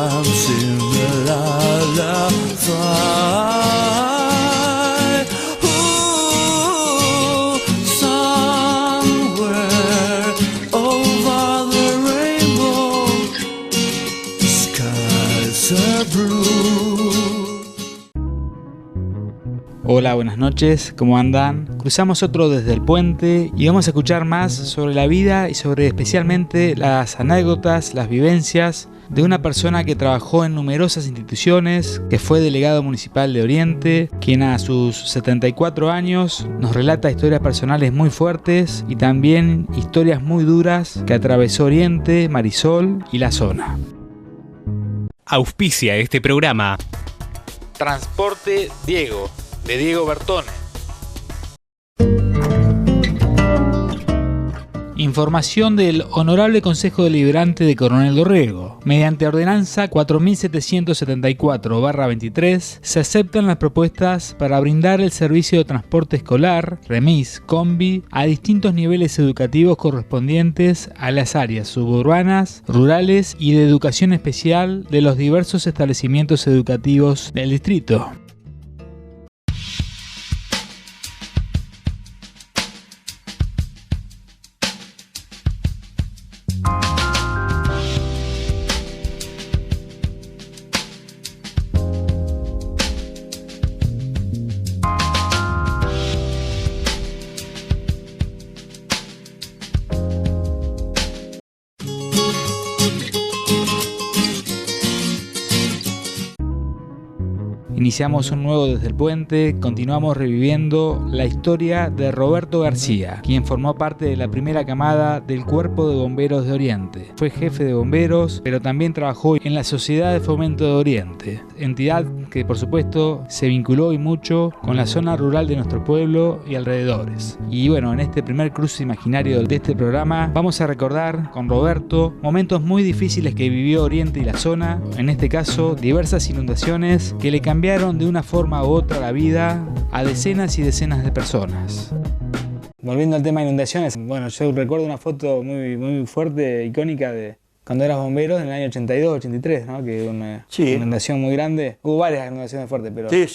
once in a lullaby. Ooh, somewhere over the rainbow, skies are blue. Hola, buenas noches, ¿cómo andan? Cruzamos otro desde el puente y vamos a escuchar más sobre la vida y sobre especialmente las anécdotas, las vivencias de una persona que trabajó en numerosas instituciones, que fue delegado municipal de Oriente, quien a sus 74 años nos relata historias personales muy fuertes y también historias muy duras que atravesó Oriente, Marisol y la zona. Auspicia este programa Transporte Diego, de Diego Bertone. Información del Honorable Consejo Deliberante de Coronel Dorrego. Mediante ordenanza 4774/23 se aceptan las propuestas para brindar el servicio de transporte escolar, remis, combi, a distintos niveles educativos correspondientes a las áreas suburbanas, rurales y de educación especial de los diversos establecimientos educativos del distrito. Iniciamos un nuevo Desde el Puente, continuamos reviviendo la historia de Roberto García, quien formó parte de la primera camada del Cuerpo de Bomberos de Oriente. Fue jefe de bomberos, pero también trabajó en la Sociedad de Fomento de Oriente, entidad que por supuesto se vinculó y mucho con la zona rural de nuestro pueblo y alrededores. Y bueno, en este primer cruce imaginario de este programa vamos a recordar con Roberto momentos muy difíciles que vivió Oriente y la zona, en este caso diversas inundaciones que le cambiaron de una forma u otra la vida a decenas y decenas de personas. Volviendo al tema de inundaciones, bueno, yo recuerdo una foto muy fuerte, icónica de cuando eras bombero en el año 82, 83, ¿no? Que una inundación muy grande. Hubo varias inundaciones fuertes, pero me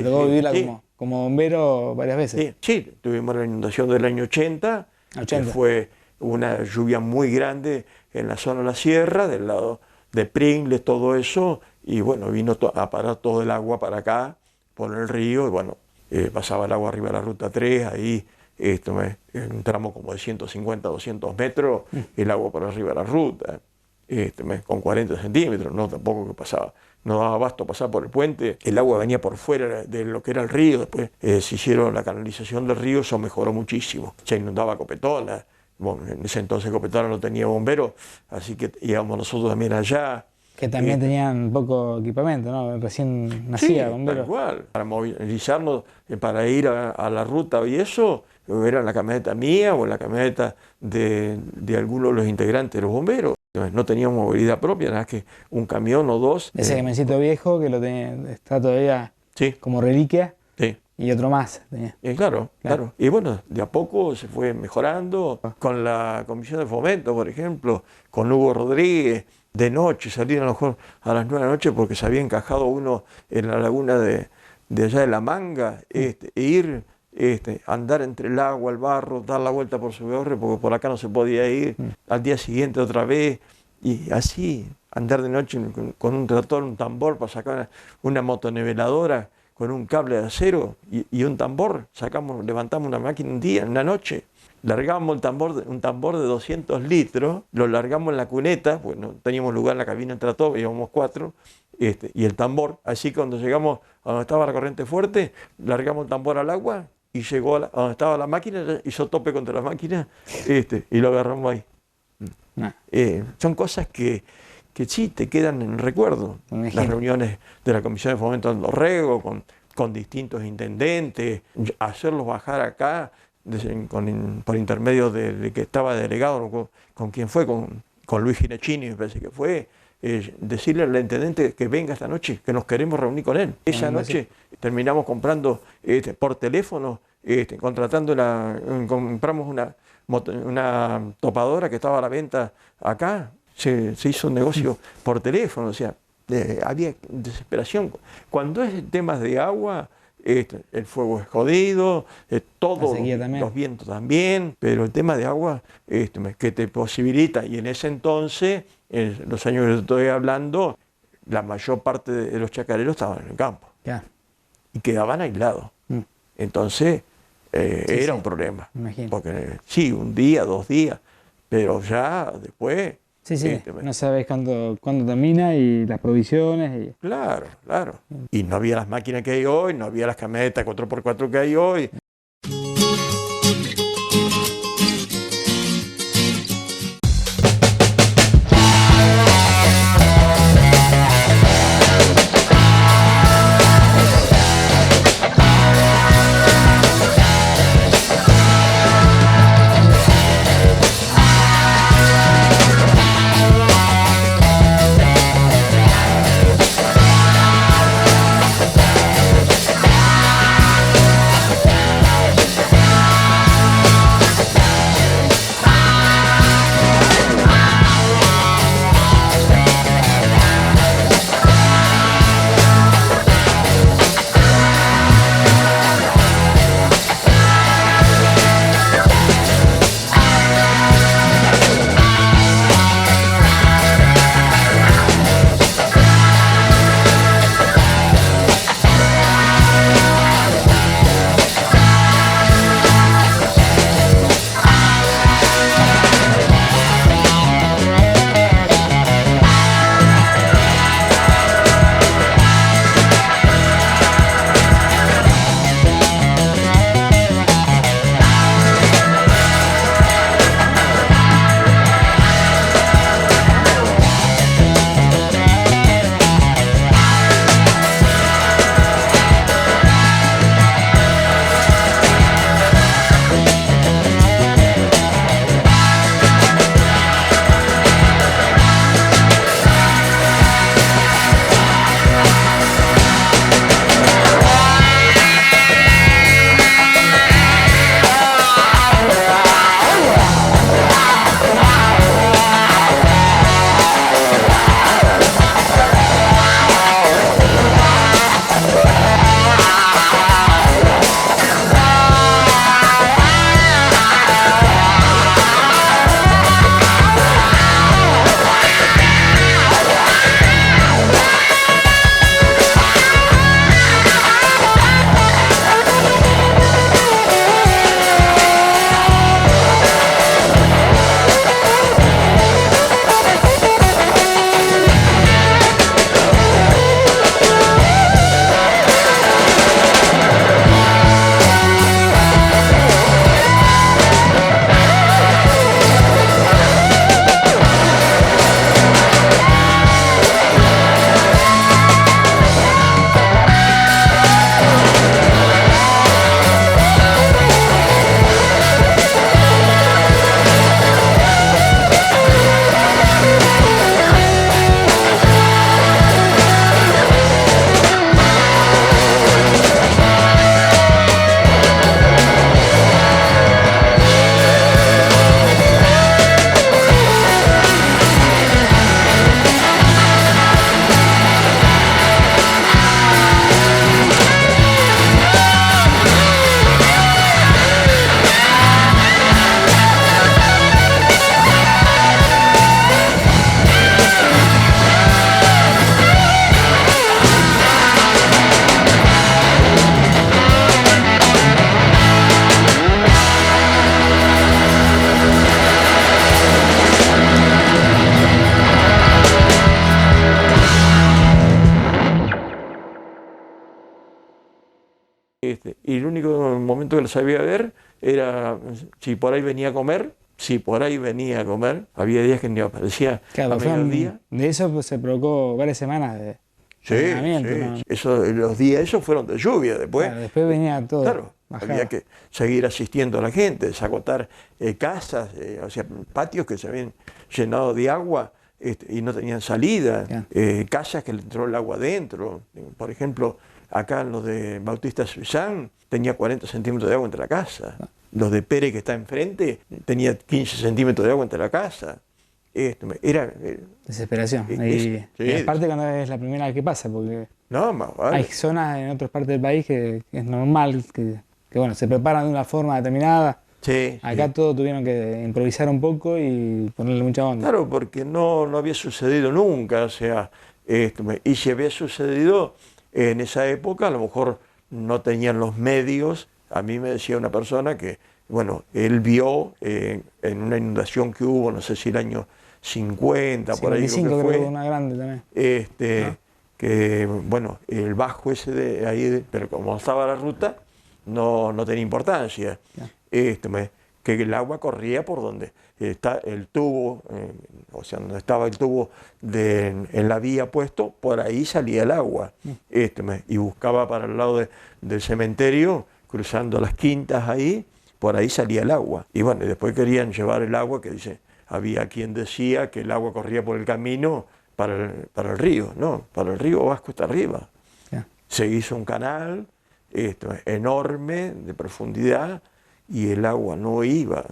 tocó vivirla como bombero varias veces. Sí, tuvimos la inundación del año 80. Que fue una lluvia muy grande en la zona de la sierra, del lado de Pringles, todo eso. Y bueno, vino a parar todo el agua para acá, por el río, y bueno, pasaba el agua arriba de la ruta 3, ahí un tramo como de 150, 200 metros, el agua por arriba de la ruta, con 40 centímetros, no tampoco que pasaba, no daba abasto pasar por el puente, el agua venía por fuera de lo que era el río, después se hicieron la canalización del río, eso mejoró muchísimo, se inundaba Copetola, bueno, en ese entonces Copetola no tenía bomberos, así que íbamos nosotros también allá. Que también tenían poco equipamiento, ¿no? Recién nacía bomberos. Tal cual. Para movilizarnos, para ir a la ruta y eso, era en la camioneta mía o en la camioneta de alguno de los integrantes de los bomberos. No teníamos movilidad propia, nada más que un camión o dos. Ese camioncito viejo que está todavía como reliquia. Sí. Y otro más tenía. Claro. Y bueno, de a poco se fue mejorando. Con la Comisión de Fomento, por ejemplo, con Hugo Rodríguez, de noche, salir a lo mejor a las 9 de la noche porque se había encajado uno en la laguna de allá de La Manga, e ir, andar entre el agua, el barro, dar la vuelta por su barrio porque por acá no se podía ir, al día siguiente otra vez, y así, andar de noche con un tractor, un tambor para sacar una motoneveladora con un cable de acero y un tambor, levantamos una máquina un día, en una noche. Largamos un tambor de 200 litros, lo largamos en la cuneta, pues no teníamos lugar en la cabina entre todos, íbamos 4, y el tambor. Así que cuando llegamos a donde estaba la corriente fuerte, largamos el tambor al agua y llegó a donde estaba la máquina, hizo tope contra la máquina, y lo agarramos ahí. Son cosas que sí te quedan en el recuerdo. Las reuniones de la Comisión de Fomento de Dorrego con distintos intendentes, hacerlos bajar acá, por intermedio de que estaba delegado, con quien fue, con Luis Ginechini, me parece que fue, decirle al intendente que venga esta noche, que nos queremos reunir con él. Esa noche terminamos comprando por teléfono, compramos una topadora que estaba a la venta acá, se hizo un negocio por teléfono, o sea, había desesperación. Cuando es temas de agua, el fuego es jodido, todo, los vientos también, pero el tema de agua que te posibilita, y en ese entonces, en los años que estoy hablando, la mayor parte de los chacareros estaban en el campo. Ya. Y quedaban aislados. Entonces, era un problema. Imagino. Porque sí, un día, 2 días, pero ya después... no sabes cuándo termina y las provisiones. Y... Claro, claro. Y no había las máquinas que hay hoy, no había las camionetas 4x4 que hay hoy. Y el único momento que lo sabía ver era si por ahí venía a comer, había días que ni aparecía Claro, a mediodía. de eso pues, se provocó varias semanas de Sí, entrenamiento, ¿no? los días esos fueron de lluvia después. Claro, después venía todo. Claro, bajaba. había que seguir asistiendo a la gente, desagotar casas, o sea, patios que se habían llenado de agua y no tenían salida, casas que le entró el agua adentro. Por ejemplo, acá en los de Bautista Suizán tenía 40 centímetros de agua entre la casa. Los de Pérez, que está enfrente, tenía 15 centímetros de agua entre la casa. Era, Desesperación. sí, Y aparte cuando es la primera vez que pasa, porque no, más vale. hay zonas en otras partes del país que es normal, que bueno, se preparan de una forma determinada. Sí, Acá sí. todos tuvieron que improvisar un poco y ponerle mucha onda. Claro, porque no había sucedido nunca, o sea, y si había sucedido en esa época, a lo mejor no tenían los medios. A mí me decía una persona que, bueno, él vio en una inundación que hubo, no sé si el año 50, por ahí creo 55 que creo que fue, una grande también. ¿No? que, bueno, el bajo ese de ahí, pero como estaba la ruta, no tenía importancia. Ya. Que el agua corría por donde está el tubo, o sea, donde estaba el tubo en la vía puesto, por ahí salía el agua. Y buscaba para el lado del cementerio, cruzando las quintas ahí, por ahí salía el agua. Y bueno, y después querían llevar el agua, que dice, había quien decía que el agua corría por el camino para el río, no, para el río vas cuesta arriba. Ya. Se hizo un canal enorme de profundidad y el agua no iba.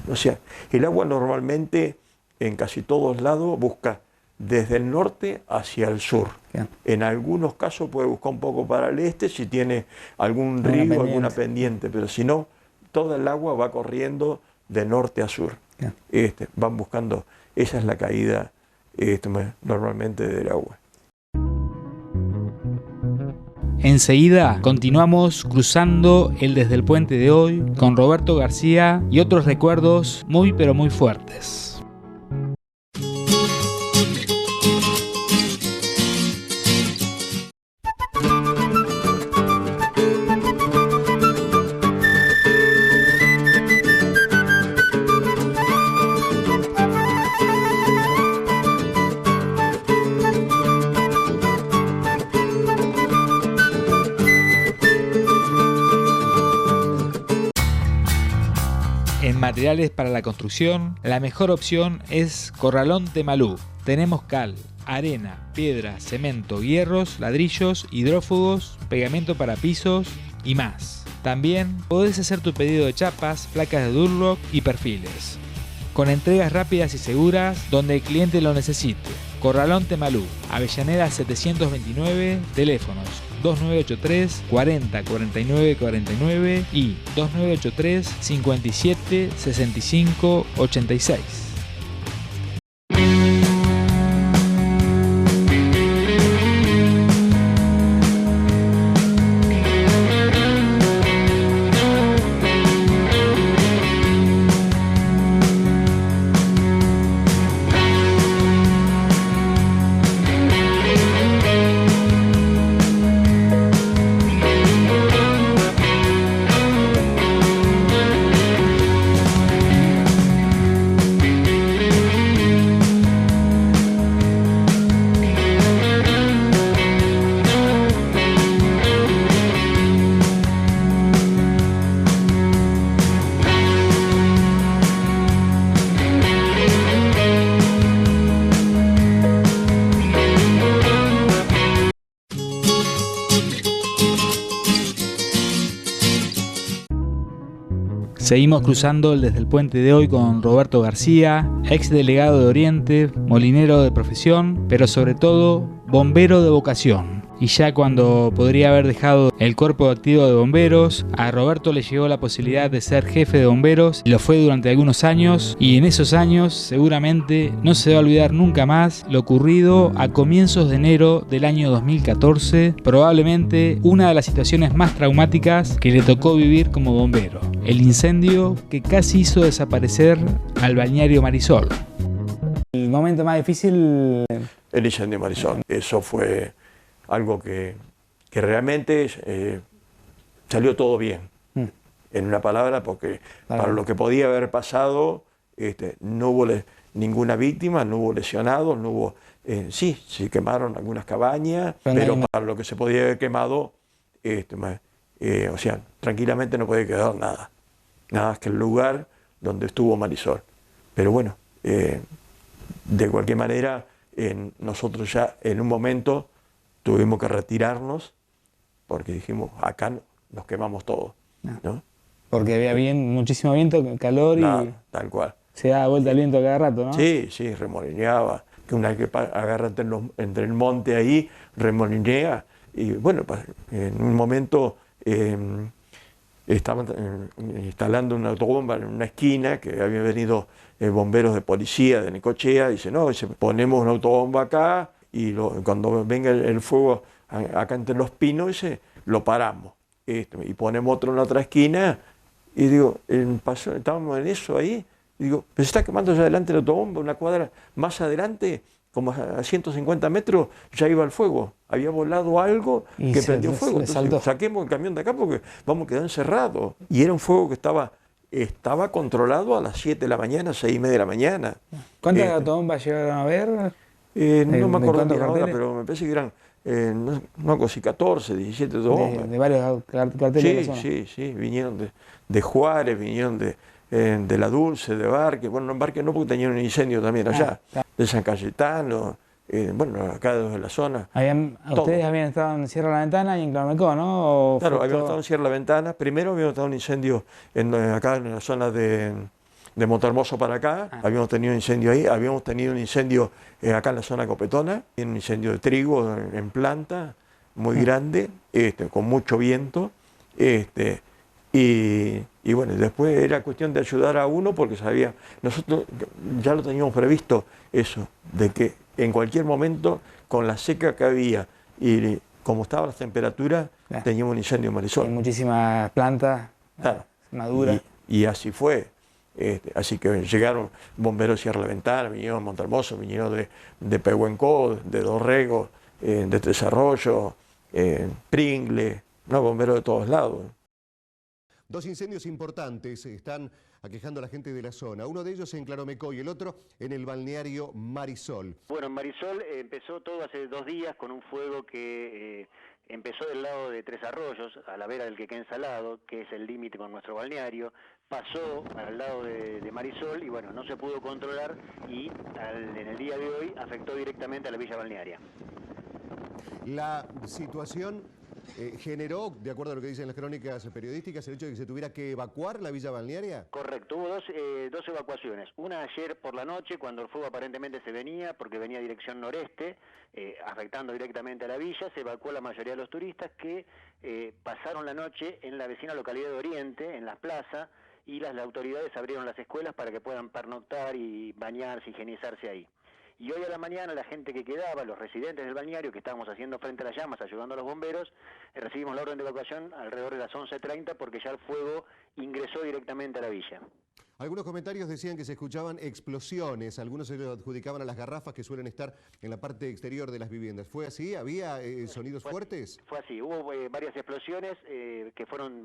O sea, el agua normalmente en casi todos lados busca desde el norte hacia el sur. Ya. En algunos casos puede buscar un poco para el este si tiene algún Alguna río, pendiente. alguna pendiente, pero si no, toda el agua va corriendo de norte a sur. Ya. Van buscando, esa es la caída normalmente del agua. Enseguida continuamos cruzando el Desde el Puente de hoy con Roberto García y otros recuerdos muy pero muy fuertes. En materiales para la construcción, la mejor opción es Corralón Temalú. Tenemos cal, arena, piedra, cemento, hierros, ladrillos, hidrófugos, pegamento para pisos y más. También podés hacer tu pedido de chapas, placas de Durlock y perfiles. Con entregas rápidas y seguras donde el cliente lo necesite. Corralón Temalú, Avellaneda 729, teléfonos 2983 40 49 49 y 2983 57 65 86. Seguimos cruzando Desde el Puente de hoy con Roberto García, ex delegado de Oriente, molinero de profesión, pero sobre todo bombero de vocación. Y ya cuando podría haber dejado el cuerpo activo de bomberos, a Roberto le llegó la posibilidad de ser jefe de bomberos y lo fue durante algunos años, y en esos años seguramente no se va a olvidar nunca más lo ocurrido a comienzos de enero del año 2014, probablemente una de las situaciones más traumáticas que le tocó vivir como bombero, el incendio que casi hizo desaparecer al balneario Marisol. El momento más difícil... El incendio de Marisol, eso fue algo que realmente salió todo bien, en una palabra, porque para lo que podía haber pasado, no hubo ninguna víctima, no hubo lesionados, no hubo... sí, se quemaron algunas cabañas, pero para lo que se podía haber quemado, o sea, tranquilamente no podía quedar nada más que el lugar donde estuvo Marisol. Pero bueno, de cualquier manera, nosotros ya en un momento tuvimos que retirarnos porque dijimos, acá nos quemamos todo, ¿no? Porque había muchísimo viento, calor y... Tal cual. Se da vuelta el viento cada rato, ¿no? Sí, sí, remolineaba. Que una vez que agarra entre el monte ahí, remolinea. Y bueno, en un momento estaban instalando una autobomba en una esquina, que habían venido bomberos de policía de Necochea. Dice, no, dice, ponemos una autobomba acá y cuando venga el fuego acá entre los pinos, dice, lo paramos. Y ponemos otro en la otra esquina. Y digo, estábamos en eso ahí. Y digo, pero se está quemando allá adelante la autobomba, una cuadra más adelante, como a 150 metros, ya iba el fuego. Había volado algo que prendió fuego. Entonces, saquemos el camión de acá porque vamos a quedar encerrados. Y era un fuego que estaba controlado a las 7 de la mañana, 6:30 de la mañana. ¿Cuántas autobombas llegaron a ver? No me acuerdo bien ahora, pero me parece que eran, no sé, 14, 17 autobombas. De varios carteles de la zona. Sí, vinieron de Juárez, vinieron de La Dulce, de Barque, bueno, en Barque no porque tenían un incendio también allá, de San Cayetano, bueno, acá de la zona. Ustedes habían estado en Sierra La Ventana y en Claromecó, ¿no? Claro, habíamos estado en Sierra La Ventana, primero habíamos estado en un incendio acá en la zona de Montehermoso para acá, habíamos tenido un incendio ahí, habíamos tenido un incendio acá en la zona Copetona, un incendio de trigo en planta, muy grande, con mucho viento, y bueno, después era cuestión de ayudar a uno porque nosotros ya lo teníamos previsto eso, de que en cualquier momento, con la seca que había y como estaban las temperaturas, teníamos un incendio en Marisol. Hay muchísimas plantas maduras. Y así fue. Así que llegaron bomberos de Sierra La Ventana, vinieron de Montehermoso, vinieron de Pehuenco, de Dorrego, de Tres Arroyos, Pringle, bomberos de todos lados. Dos incendios importantes están aquejando a la gente de la zona. Uno de ellos en Claromecó y el otro en el balneario Marisol. Bueno, en Marisol empezó todo hace 2 días con un fuego que empezó del lado de Tres Arroyos, a la vera del Quequén Salado, que es el límite con nuestro balneario, pasó al lado de Marisol y bueno, no se pudo controlar y en el día de hoy afectó directamente a la villa balnearia. La situación generó, de acuerdo a lo que dicen las crónicas periodísticas, el hecho de que se tuviera que evacuar la villa balnearia. Correcto, hubo dos evacuaciones. Una ayer por la noche, cuando el fuego aparentemente se venía, porque venía dirección noreste, afectando directamente a la villa, se evacuó la mayoría de los turistas que pasaron la noche en la vecina localidad de Oriente, en las plazas, y las autoridades abrieron las escuelas para que puedan pernoctar y bañarse, higienizarse ahí. Y hoy a la mañana la gente que quedaba, los residentes del balneario que estábamos haciendo frente a las llamas, ayudando a los bomberos, recibimos la orden de evacuación alrededor de las 11:30 porque ya el fuego ingresó directamente a la villa. Algunos comentarios decían que se escuchaban explosiones, algunos se lo adjudicaban a las garrafas que suelen estar en la parte exterior de las viviendas. ¿Fue así? ¿Había sonidos fuertes? Fue así, hubo varias explosiones que fueron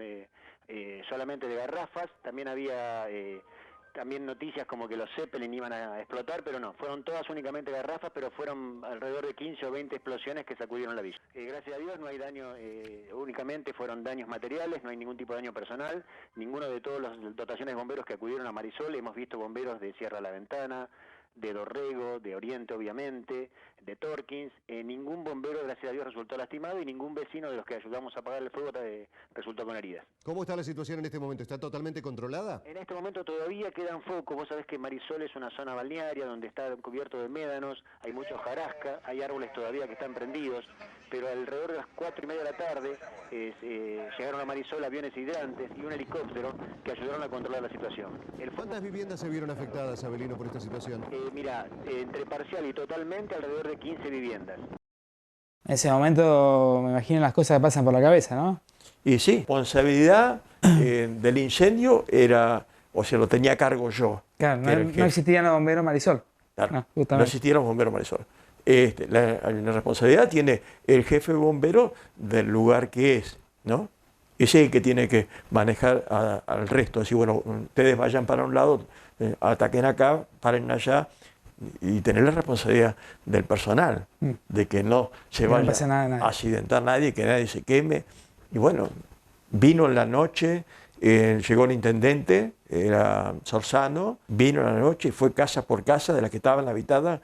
solamente de garrafas, también había... También noticias como que los Zeppelin iban a explotar, pero no, fueron todas únicamente garrafas, pero fueron alrededor de 15 o 20 explosiones que sacudieron la villa. Gracias a Dios no hay daño, únicamente fueron daños materiales, no hay ningún tipo de daño personal, ninguno de todas las dotaciones de bomberos que acudieron a Marisol, hemos visto bomberos de Sierra La Ventana, de Dorrego, de Oriente obviamente, de Torkins, ningún bombero gracias a Dios resultó lastimado y ningún vecino de los que ayudamos a apagar el fuego resultó con heridas. ¿Cómo está la situación en este momento? ¿Está totalmente controlada? En este momento todavía quedan focos, vos sabés que Marisol es una zona balnearia donde está cubierto de médanos, hay mucha hojarasca, hay árboles todavía que están prendidos, pero alrededor de las 4:30 de la tarde llegaron a Marisol aviones hidrantes y un helicóptero que ayudaron a controlar la situación. ¿Cuántas viviendas se vieron afectadas, Abelino, por esta situación? Mira, entre parcial y totalmente alrededor de 15 viviendas. En ese momento me imagino las cosas que pasan por la cabeza, ¿no? Y sí, responsabilidad del incendio lo tenía a cargo yo. Claro, no existían los bomberos Marisol. Claro, no existían los bomberos Marisol. La responsabilidad tiene el jefe de bomberos del lugar que es, ¿no? Ese es el que tiene que manejar al resto, decir, bueno, ustedes vayan para un lado, ataquen acá, paren allá, y tener la responsabilidad del personal, de que no se vaya a accidentar nadie, que nadie se queme. Y bueno, vino en la noche, llegó el intendente, era Sorzano, vino en la noche y fue casa por casa de las que estaban habitadas,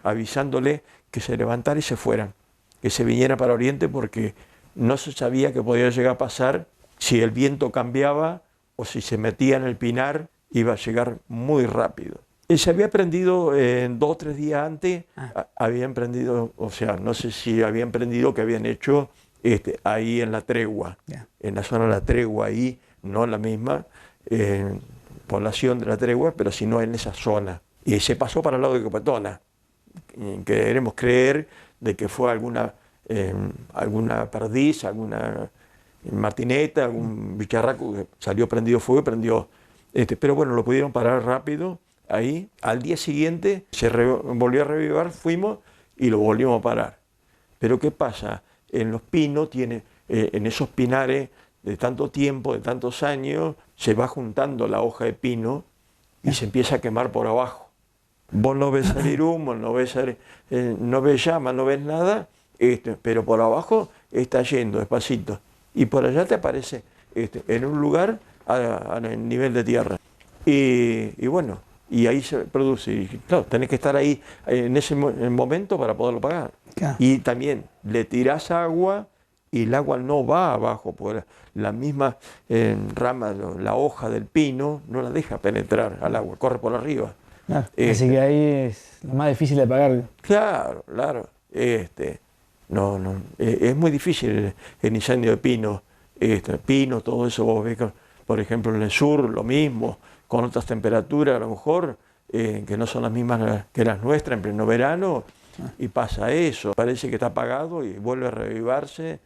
avisándole que se levantara y se fueran, que se viniera para Oriente porque no se sabía qué podía llegar a pasar si el viento cambiaba o si se metía en el pinar iba a llegar muy rápido. Se había prendido 2 o 3 días antes, habían prendido, o sea, no sé si habían prendido que habían hecho ahí en la tregua, en la zona de la tregua, ahí, no en la misma población de la tregua, pero sino en esa zona. Y se pasó para el lado de Copetona. Queremos creer de que fue alguna perdiz, alguna martineta, algún bicharraco que salió prendido fuego y prendió. Pero bueno, lo pudieron parar rápido. Ahí, al día siguiente, volvió a revivar, fuimos y lo volvimos a parar. Pero ¿qué pasa? En los pinos, en esos pinares de tanto tiempo, de tantos años, se va juntando la hoja de pino y se empieza a quemar por abajo. Vos no ves salir humo, no ves llama, no ves nada, pero por abajo está yendo despacito. Y por allá te aparece en un lugar a nivel de tierra. Y bueno, y ahí se produce. Y claro, tenés que estar ahí en ese momento para poderlo pagar. Claro. Y también le tirás agua y el agua no va abajo, porque la misma rama, la hoja del pino, no la deja penetrar al agua, corre por arriba. Claro, así que ahí es lo más difícil de pagar. Claro, claro. Es muy difícil el incendio de pino. Pino, todo eso, vos ves, por ejemplo, en el sur, lo mismo, con otras temperaturas, a lo mejor, que no son las mismas que las nuestras en pleno verano, y pasa eso. Parece que está apagado y vuelve a reavivarse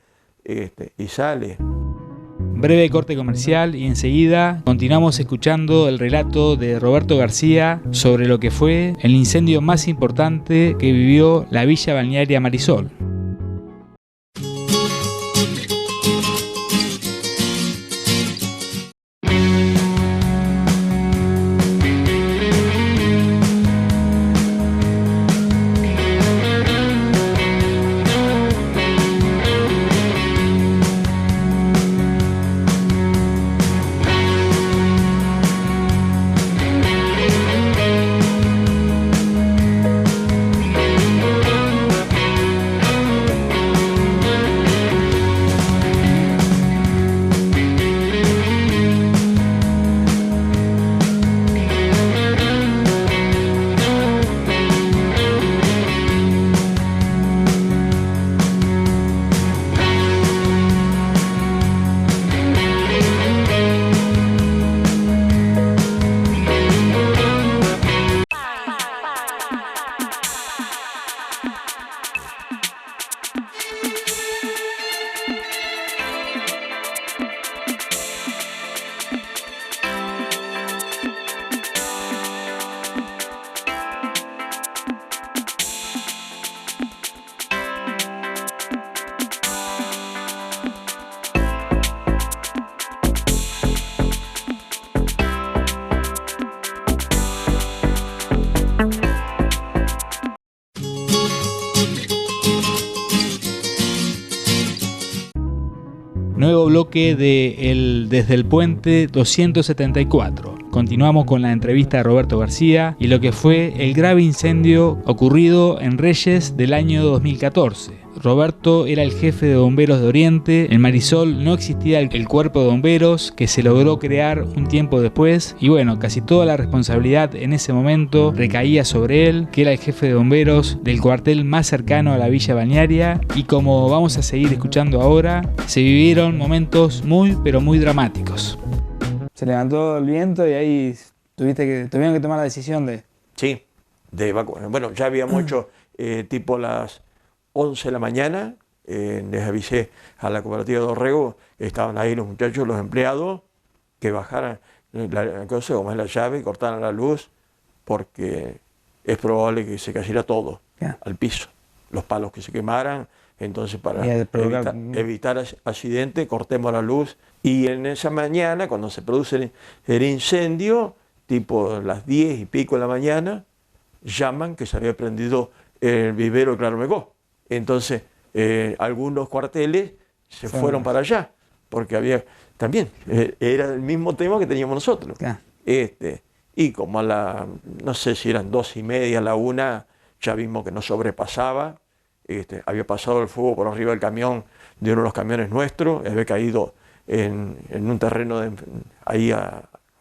y sale. Breve corte comercial y enseguida continuamos escuchando el relato de Roberto García sobre lo que fue el incendio más importante que vivió la Villa Balnearia Marisol. Nuevo bloque de Desde el Puente 274. Continuamos con la entrevista de Roberto García y lo que fue el grave incendio ocurrido en Reyes del año 2014. Roberto era el jefe de bomberos de Oriente. En Marisol no existía el cuerpo de bomberos que se logró crear un tiempo después. Y bueno, casi toda la responsabilidad en ese momento recaía sobre él, que era el jefe de bomberos del cuartel más cercano a la Villa Balnearia. Y como vamos a seguir escuchando ahora, se vivieron momentos muy pero muy dramáticos. Se levantó el viento y ahí tuvieron que tomar la decisión de... Sí, de evacuar. Bueno, ya habíamos hecho tipo las 11 de la mañana, les avisé a la cooperativa de Dorrego, estaban ahí los muchachos, los empleados, que bajaran la cosa, como es la llave, y cortaran la luz, porque es probable que se cayera todo al piso, los palos que se quemaran. Entonces, para evitar accidente, cortemos la luz. Y en esa mañana, cuando se produce el incendio, tipo las 10 y pico de la mañana, llaman que se había prendido el vivero de Claromecó. Entonces, algunos cuarteles se fueron para allá, porque había también, era el mismo tema que teníamos nosotros. Y como no sé si eran 2:30, a la 1, ya vimos que no sobrepasaba. Había pasado el fuego por arriba del camión, de uno de los camiones nuestros, había caído en un terreno ahí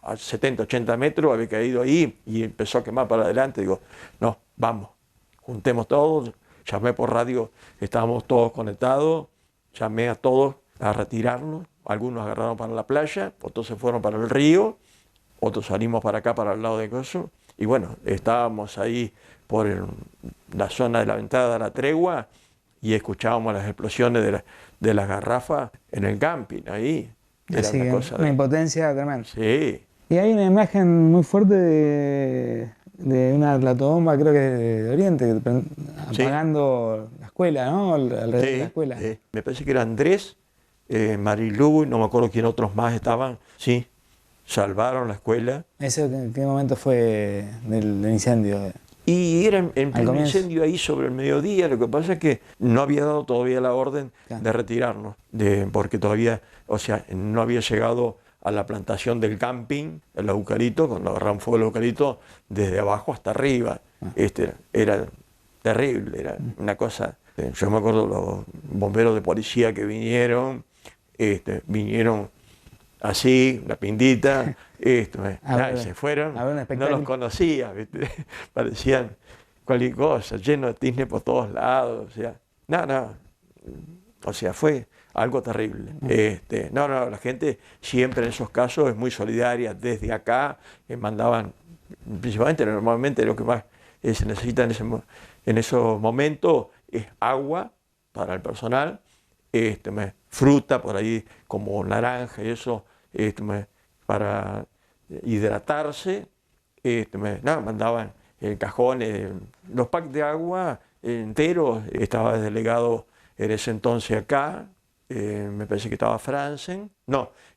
a 70, 80 metros, había caído ahí y empezó a quemar para adelante. Digo, no, vamos, juntemos todos. Llamé por radio, estábamos todos conectados, llamé a todos a retirarnos. Algunos agarraron para la playa, otros se fueron para el río, otros salimos para acá, para el lado de Coso. Y bueno, estábamos ahí por la zona de la Ventana de la Tregua y escuchábamos las explosiones de las garrafas en el camping, ahí. Era Así una que cosa una impotencia tremenda. Sí. Y hay una imagen muy fuerte de una platobomba, creo que de Oriente, apagando la escuela, ¿no? Alrededor de la escuela. Me parece que era Andrés, Marilú, no me acuerdo quién otros más estaban, sí, salvaron la escuela. ¿Eso en qué momento fue del incendio? Y era en pleno comienzo. incendio ahí sobre el mediodía. Lo que pasa es que no había dado todavía la orden Claro. de retirarnos, porque todavía, o sea, no había llegado a la plantación del camping, el eucalipto, cuando agarraron fuego el eucalipto, desde abajo hasta arriba. Era terrible, era una cosa. Yo me acuerdo los bomberos de policía que vinieron así, la pindita, y se fueron, a ver un no espectáculo. los conocía, ¿viste? Parecían cualquier cosa, lleno de tizne por todos lados, o sea, o sea, fue algo terrible. La gente siempre en esos casos es muy solidaria, desde acá mandaban, principalmente, normalmente lo que más se necesita en esos momentos es agua para el personal, fruta por ahí como naranja y eso, para hidratarse, mandaban cajones, los packs de agua enteros. Estaba delegado en ese entonces acá, me parece que estaba Franzen,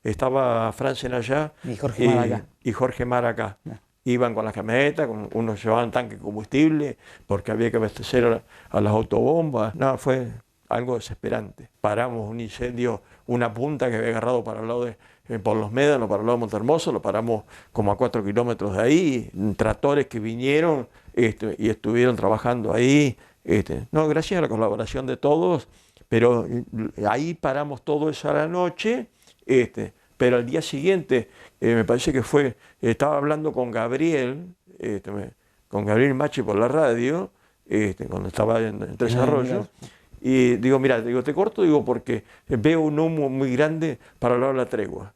estaba Franzen allá Y Jorge Mar acá. y Jorge Mar acá. Iban con la camioneta, unos llevaban tanque de combustible porque había que abastecer a las autobombas. Fue algo desesperante. Paramos un incendio, una punta que había agarrado para el lado por los Médanos, para el lado de Montehermoso, lo paramos como a 4 kilómetros de ahí, tractores que vinieron y estuvieron trabajando ahí. Gracias a la colaboración de todos, pero ahí paramos todo eso a la noche, pero al día siguiente, me parece que estaba hablando con Gabriel, Machi por la radio, cuando estaba en Tres Arroyos. Y digo, mira, te corto, porque veo un humo muy grande para el lado de la Tregua.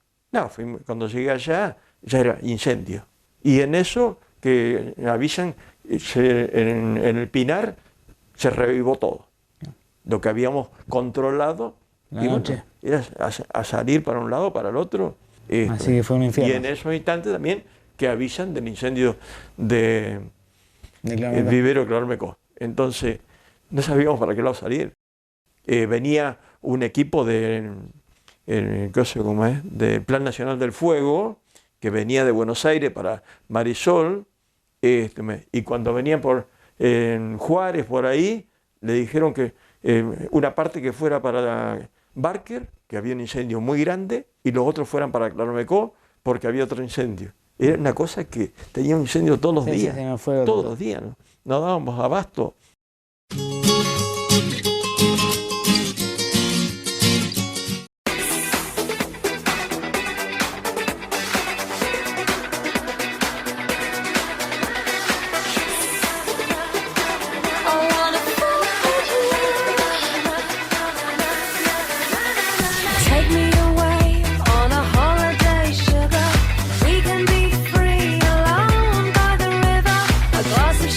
Cuando llegué allá, ya era incendio. Y en eso, que avisan, en el Pinar se revivó todo. Lo que habíamos controlado, La noche. era a salir para un lado, para el otro. Así que fue un infierno. Y en esos instantes también que avisan del incendio de Vivero Claromecó. Entonces, no sabíamos para qué lado salir. Venía un equipo del Plan Nacional del Fuego, que venía de Buenos Aires para Marisol, y cuando venían por Juárez, por ahí, le dijeron que una parte que fuera para Barker, que había un incendio muy grande, y los otros fueran para Claromecó, porque había otro incendio. Era una cosa que tenía un incendio todos los días, todos los días, no dábamos abasto.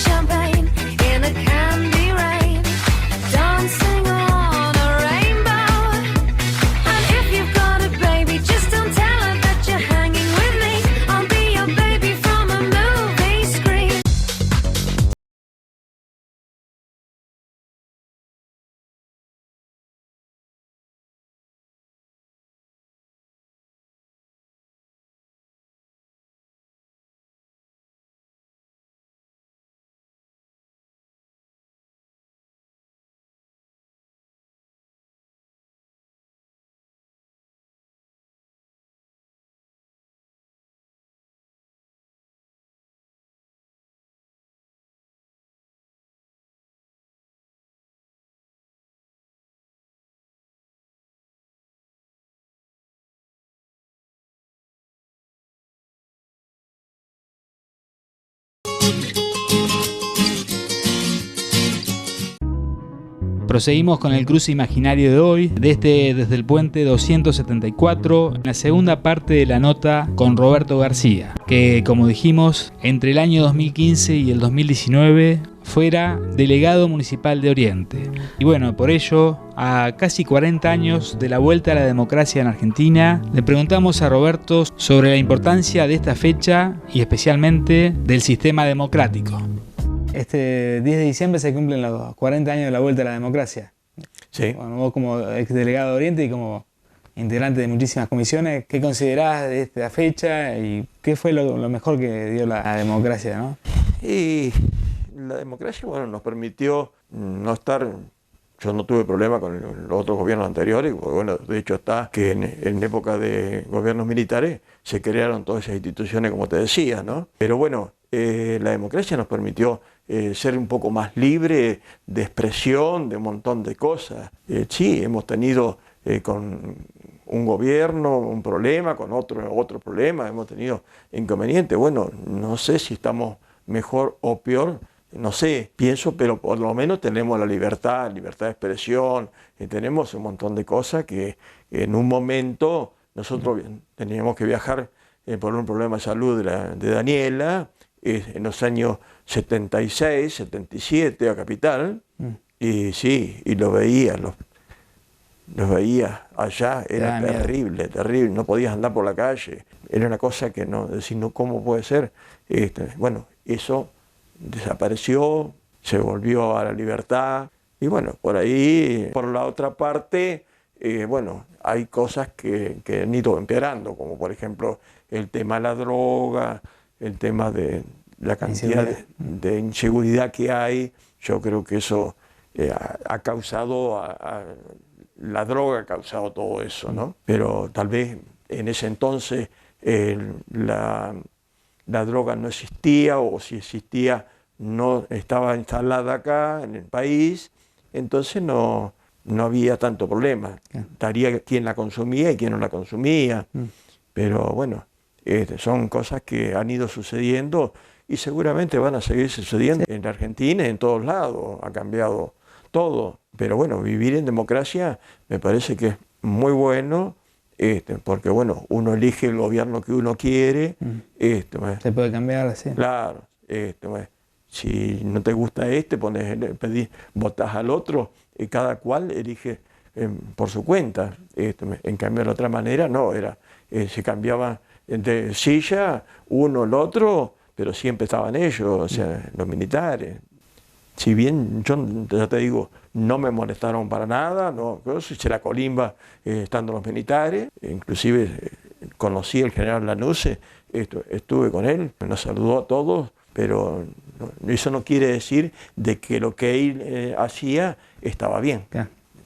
Champagne in a can. Proseguimos con el cruce imaginario de hoy, desde el puente 274, en la segunda parte de la nota con Roberto García, que como dijimos, entre el año 2015 y el 2019 fuera delegado municipal de Oriente. Y bueno, por ello, a casi 40 años de la vuelta a la democracia en Argentina, le preguntamos a Roberto sobre la importancia de esta fecha y especialmente del sistema democrático. Este 10 de diciembre se cumplen los 40 años de la vuelta a la democracia. Sí. Bueno, vos como exdelegado de Oriente y como integrante de muchísimas comisiones, ¿qué considerás de esta fecha y qué fue lo mejor que dio la democracia, ¿no? Y la democracia, bueno, nos permitió no estar... Yo no tuve problema con los otros gobiernos anteriores, porque bueno, de hecho está que en época de gobiernos militares se crearon todas esas instituciones, como te decía, ¿no? Pero bueno, la democracia nos permitió ser un poco más libre de expresión, de un montón de cosas. Sí, hemos tenido con un gobierno un problema, con otro problema, hemos tenido inconvenientes. Bueno, no sé si estamos mejor o peor, no sé, pienso, pero por lo menos tenemos la libertad de expresión, tenemos un montón de cosas que en un momento nosotros teníamos que viajar por un problema de salud de Daniela, en los años 76, 77 a Capital, y sí, y los veía allá, era terrible, terrible, no podías andar por la calle, era una cosa que no, decir, no, ¿cómo puede ser? Bueno, eso desapareció, se volvió a la libertad, y bueno, por ahí, por la otra parte, bueno, hay cosas que han ido empeorando, como por ejemplo el tema de la droga, el tema de la cantidad de inseguridad que hay. Yo creo que eso ha causado, la droga ha causado todo eso, ¿no? Pero tal vez en ese entonces la droga no existía, o si existía no estaba instalada acá en el país, entonces no había tanto problema. Estaría quién la consumía y quién no la consumía. Pero bueno, son cosas que han ido sucediendo y seguramente van a seguir sucediendo en la Argentina y en todos lados. Ha cambiado todo. Pero bueno, vivir en democracia me parece que es muy bueno, porque bueno, uno elige el gobierno que uno quiere. Se puede cambiar, sí. Claro. Si no te gusta votás al otro, y cada cual elige por su cuenta. En cambio, de la otra manera, no, se cambiaban de silla uno el otro, pero siempre estaban ellos, o sea, los militares. Si bien yo, ya te digo, no me molestaron para nada, no, yo hice la colimba estando los militares, inclusive conocí al general Lanusse, estuve con él, nos saludó a todos, pero eso no quiere decir de que lo que él hacía estaba bien.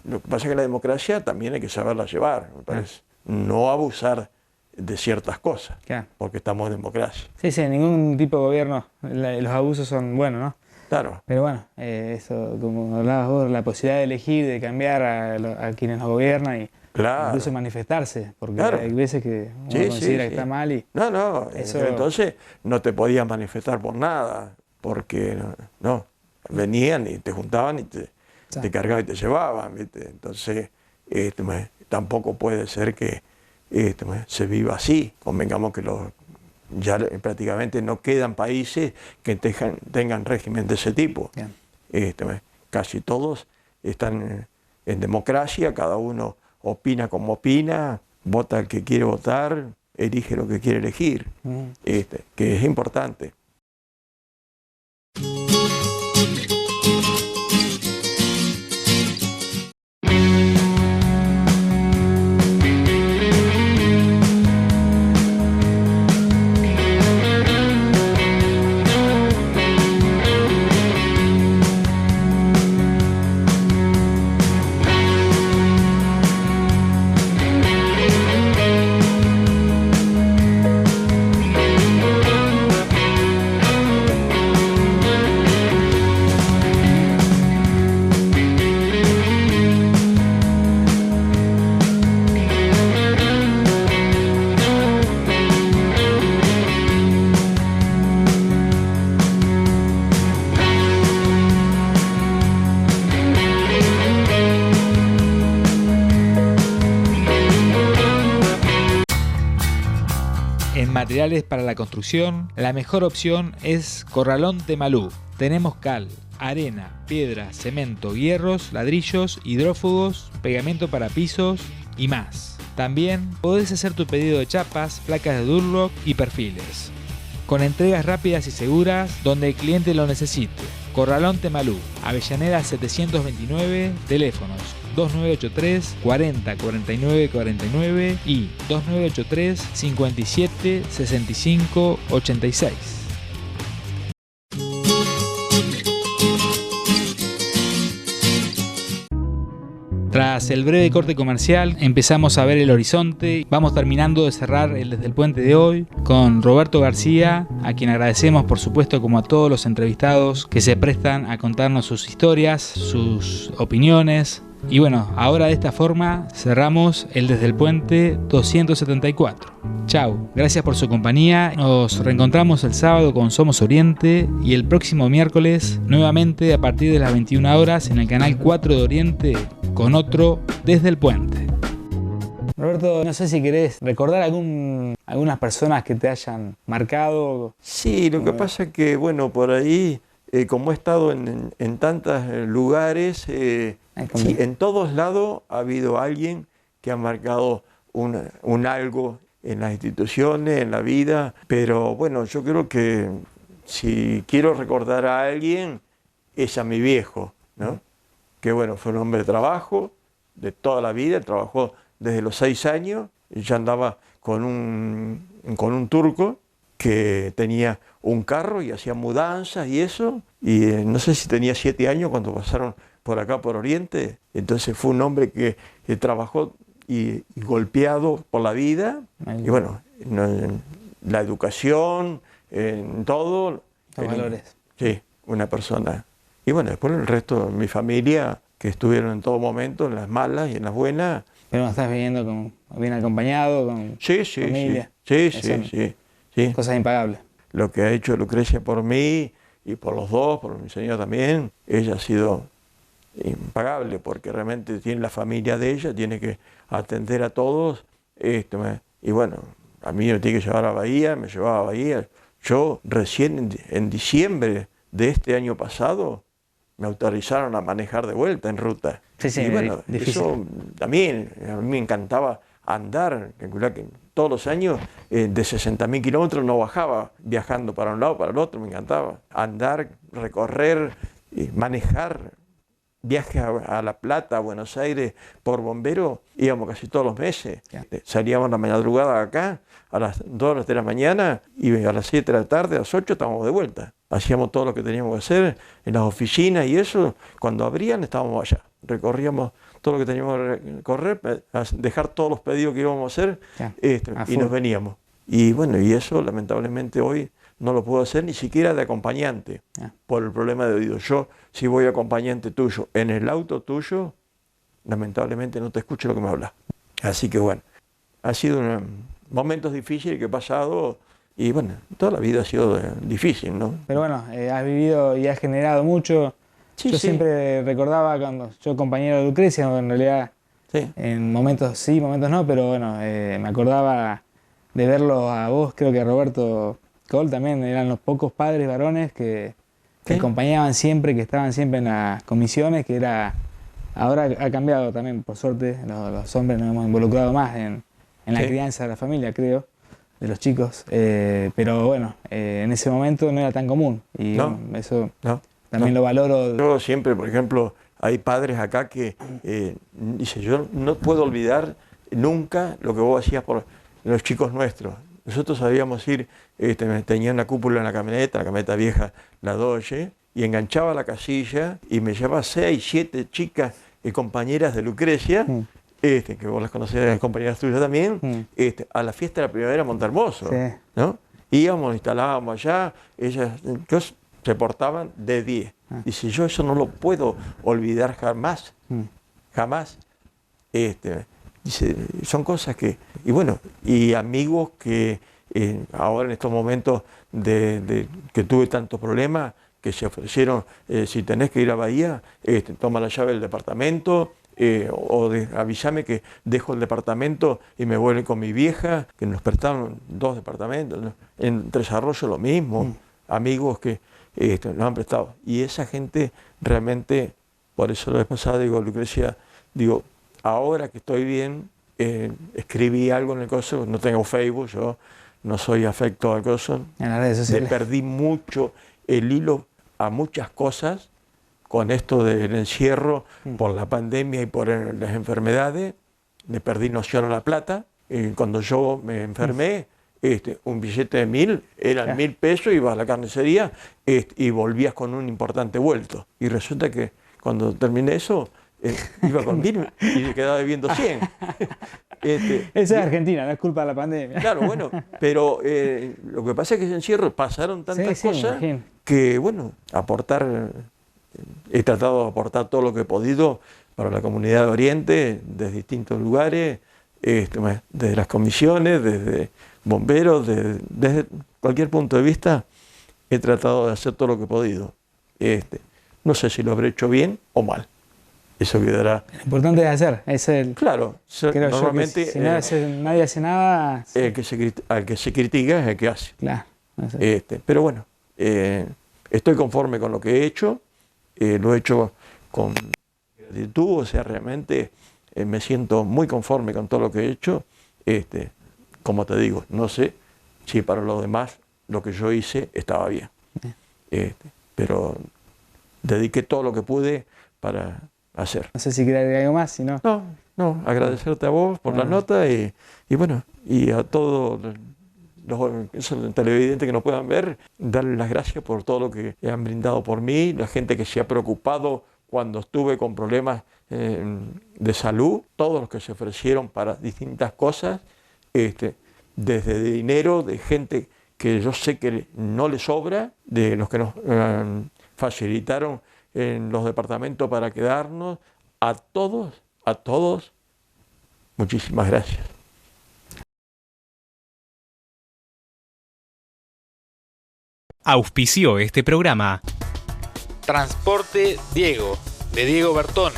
Lo que pasa es que la democracia también hay que saberla llevar, me parece. No abusar de ciertas cosas, porque estamos en democracia. Sí, sí, ningún tipo de gobierno, los abusos son buenos, ¿no? Claro. Pero bueno, eso, como hablabas vos, la posibilidad de elegir, de cambiar a quienes nos gobiernan y incluso manifestarse, porque hay veces que uno considera que está mal y... No, eso... entonces no te podías manifestar por nada, porque no, venían y te juntaban y te cargaban y te llevaban, ¿viste? Entonces tampoco puede ser que se viva así. Convengamos que ya prácticamente no quedan países que tengan régimen de ese tipo. Casi todos están en democracia, cada uno opina como opina, vota el que quiere votar, elige lo que quiere elegir, que es importante. En materiales para la construcción, la mejor opción es Corralón Temalú. Tenemos cal, arena, piedra, cemento, hierros, ladrillos, hidrófugos, pegamento para pisos y más. También podés hacer tu pedido de chapas, placas de Durlock y perfiles. Con entregas rápidas y seguras donde el cliente lo necesite. Corralón Temalú, Avellaneda 729, teléfonos 2983 40 49 49 y 2983 57 65 86. Tras el breve corte comercial, empezamos a ver el horizonte. Vamos terminando de cerrar el Desde el Puente de hoy con Roberto García, a quien agradecemos, por supuesto, como a todos los entrevistados que se prestan a contarnos sus historias, sus opiniones. Y bueno, ahora de esta forma cerramos el Desde el Puente 274. Chau, gracias por su compañía. Nos reencontramos el sábado con Somos Oriente y el próximo miércoles nuevamente a partir de las 21 horas en el canal 4 de Oriente con otro Desde el Puente. Roberto, no sé si querés recordar algunas personas que te hayan marcado. Sí, lo que pasa es que, bueno, por ahí, como he estado en tantos lugares, sí, en todos lados ha habido alguien que ha marcado un algo en las instituciones, en la vida, pero bueno, yo creo que si quiero recordar a alguien, es a mi viejo, ¿no? Que bueno, fue un hombre de trabajo, de toda la vida, trabajó desde los 6 años, y ya andaba con un turco que tenía un carro y hacía mudanzas y eso, y no sé si tenía 7 años cuando pasaron por acá, por Oriente. Entonces fue un hombre que trabajó y golpeado por la vida, y bueno, en la educación, en todo. Los valores. Sí, una persona. Y bueno, después el resto de mi familia, que estuvieron en todo momento, en las malas y en las buenas. Pero no estás viviendo bien acompañado, con familia. Sí. Cosas impagables. Lo que ha hecho Lucrecia por mí y por los dos, por mi señora también, ella ha sido impagable, porque realmente tiene la familia de ella, tiene que atender a todos. Y bueno, a mí me tiene que llevar a Bahía, me llevaba a Bahía. Yo recién en diciembre de este año pasado me autorizaron a manejar de vuelta en ruta. Sí, y bueno, difícil. eso también, a mí me encantaba andar, calcular que todos los años de 60.000 kilómetros no bajaba, viajando para un lado, para el otro, me encantaba. Andar, recorrer, manejar. Viajes a La Plata, a Buenos Aires, por bombero, íbamos casi todos los meses. Salíamos a la madrugada acá, a las 2 de la mañana, y a las 7 de la tarde, a las 8 estábamos de vuelta. Hacíamos todo lo que teníamos que hacer en las oficinas y eso, cuando abrían estábamos allá. Recorríamos todo lo que teníamos que correr, dejar todos los pedidos que íbamos a hacer, y nos veníamos. Y bueno, y eso lamentablemente hoy no lo puedo hacer ni siquiera de acompañante, por el problema de oído. Yo, si voy acompañante tuyo en el auto tuyo, lamentablemente no te escucho lo que me hablas. Así que bueno, ha sido momentos difíciles que he pasado, y bueno, toda la vida ha sido difícil, ¿no? Pero bueno, has vivido y has generado mucho. Sí, yo sí. siempre recordaba cuando yo compañero de Lucrecia, en realidad Sí. en momentos sí, momentos no, pero bueno, me acordaba de verlo a vos, creo que a Roberto Cole también, eran los pocos padres varones que acompañaban siempre, que estaban siempre en las comisiones, que era, ahora ha cambiado también, por suerte, los hombres nos hemos involucrado más en la crianza de la familia, creo, de los chicos, pero bueno, en ese momento no era tan común, y bueno, eso también lo valoro. Yo siempre, por ejemplo, hay padres acá que dicen, yo no puedo olvidar nunca lo que vos hacías por los chicos nuestros. Nosotros sabíamos ir, tenía una cúpula en la camioneta vieja, la Dodge, y enganchaba la casilla y me llevaba 6, 7 chicas y compañeras de Lucrecia, que vos las conocés, las compañeras tuyas también, a la fiesta de la primavera en Montermoso, ¿no? Íbamos, instalábamos allá, ellas se portaban de 10. Dice, yo eso no lo puedo olvidar jamás, jamás. Dice, son cosas que, y bueno, y amigos que ahora en estos momentos que tuve tantos problemas, que se ofrecieron, si tenés que ir a Bahía, toma la llave del departamento, avísame que dejo el departamento y me vuelvo con mi vieja, que nos prestaron 2 departamentos, ¿no? En Tres Arroyos lo mismo, amigos que nos han prestado. Y esa gente realmente, por eso la vez pasada digo, Lucrecia, digo, ahora que estoy bien, escribí algo en el coso, no tengo Facebook, yo no soy afecto al coso, En las redes le sociales. perdí mucho el hilo a muchas cosas con esto del encierro por la pandemia y por las enfermedades, le perdí noción a la plata. Cuando yo me enfermé, un billete de 1.000 eran 1.000 pesos, ibas a la carnicería y volvías con un importante vuelto. Y resulta que cuando terminé eso, iba con 1.000 y me quedaba debiendo 100. Esa es Argentina, no es culpa de la pandemia. Claro, bueno, pero lo que pasa es que ese encierro pasaron tantas cosas imagino. que, bueno, he tratado de aportar todo lo que he podido para la comunidad de Oriente, desde distintos lugares, desde las comisiones, desde bomberos, desde cualquier punto de vista, he tratado de hacer todo lo que he podido. No sé si lo habré hecho bien o mal. Eso quedará. Lo importante es hacer, es el. Claro, Creo normalmente yo que nadie hace nada. al que se critica es el que hace. Claro. No sé. Pero bueno, estoy conforme con lo que he hecho, lo he hecho con gratitud, o sea, realmente me siento muy conforme con todo lo que he hecho. Como te digo, no sé si para los demás lo que yo hice estaba bien, pero dediqué todo lo que pude para hacer. No sé si quieres agregar algo más, si no. No, agradecerte a vos por la nota y bueno, y a todos los televidentes que nos puedan ver, darles las gracias por todo lo que han brindado por mí, la gente que se ha preocupado cuando estuve con problemas de salud, todos los que se ofrecieron para distintas cosas, desde dinero, de gente que yo sé que no le sobra, de los que nos facilitaron en los departamentos para quedarnos, a todos, muchísimas gracias. Auspició este programa Transporte Diego, de Diego Bertone.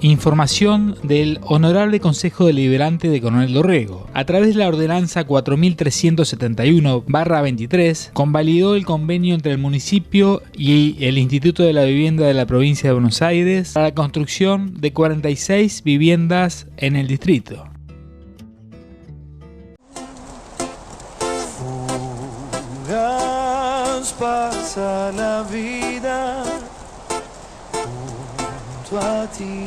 Información del Honorable Consejo Deliberante de Coronel Dorrego. A través de la Ordenanza 4371/23, convalidó el convenio entre el municipio y el Instituto de la Vivienda de la Provincia de Buenos Aires para la construcción de 46 viviendas en el distrito. Fugaz pasa la vida junto a ti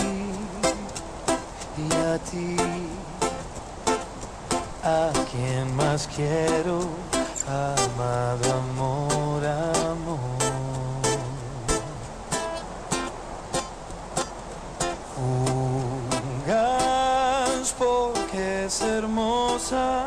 y a ti, a quien más quiero, amado amor, amor. Fugaz porque es hermosa